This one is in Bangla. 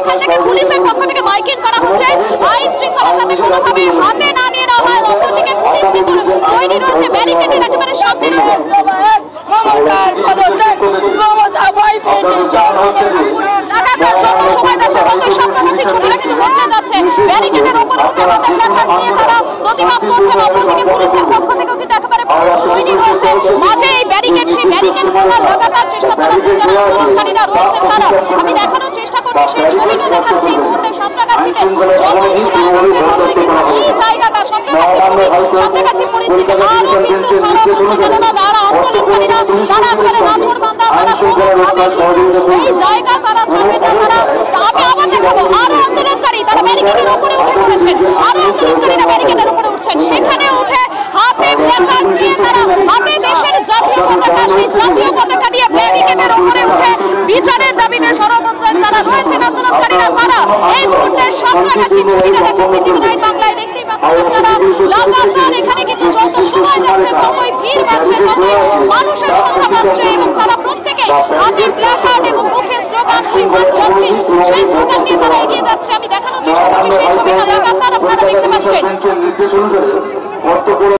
এখান থেকে পুলিশের পক্ষ থেকে মাইকিং করা হচ্ছে আইন শৃঙ্খলা যাতে কোনোভাবে হাতে না নিয়ে নেওয়া হয়। অপরদিকে পুলিশ কিন্তু তৈরি রয়েছে, ব্যারিকেডের একেবারে সামনে লাগাতার যত সময় যাচ্ছে ততই সাঁতরাগাছি ছবিটা কিন্তু বদলে যাচ্ছে। ব্যারিকেডের উপরে উঠে হাতে প্ল্যাকার্ড নিয়ে তারা প্রতিবাদ করছেন। অপরদিকে পুলিশের পক্ষ থেকেও কিন্তু একেবারে পুলিশ তৈরি রয়েছে। মাঝে এই ব্যারিকেড, সেই ব্যারিকেড খোলার লাগাতার চেষ্টা চালাচ্ছেন যারা আন্দোলনকারীরা রয়েছেন তারা। আমি দেখানোর চেষ্টা করছি, সেই ছবিটা দেখাচ্ছি এই মুহূর্তে সাঁতরাগাছিতে। যতই সময় যাচ্ছে ততই কিন্তু এই জায়গাটা সাঁতরাগাছি পরিস্থিতি আরো কিন্তু খারাপ হচ্ছে, কেননা যারা আন্দোলনকারীরা তারা একেবারে নাছোড়বান্দা, তারা কোনোভাবে কিন্তু এই জায়গা তারা ছাড়বেন না। তারা আমি আবার দেখাবো আরো আন্দোলনকারী তারা ব্যারিকেডের উপরে উঠে পড়েছেন, আরো আন্দোলনকারীরা ব্যারিকেডের উপরে উঠছেন। সেখানে উঠে হাতে প্ল্যাকার্ড নিয়ে তারা হাতে দেশের জাতীয় পতাকা, সেই জাতীয় পতাকা নিয়ে ব্যারিকেডের উপরে উঠে বিচারের দাবিতে সরবচ্ছেন যারা রয়েছেন আন্দোলনকারীরা তারা। এই মুহূর্তে সাঁতরাগাছি ছবিটা দেখাচ্ছি টিভি9 বাংলায়, দেখতেই পাচ্ছেন আপনারা। লাগাতার এখানে কিন্তু যত সময় যাচ্ছে ততই ভিড় বাড়ছে, ততই মানুষের সংখ্যা বাড়ছে এবং তারা প্রত্যেকেই হাতে প্ল্যাকার্ড এবং মুখে স্লোগান উই ওয়ান্ট জাস্টিস, সেই স্লোগান নিয়ে তারা এগিয়ে যাচ্ছে। আমি দেখানোর চেষ্টা করছি সেই ছবিটা লাগাতার আপনারা দেখতে পাচ্ছেন।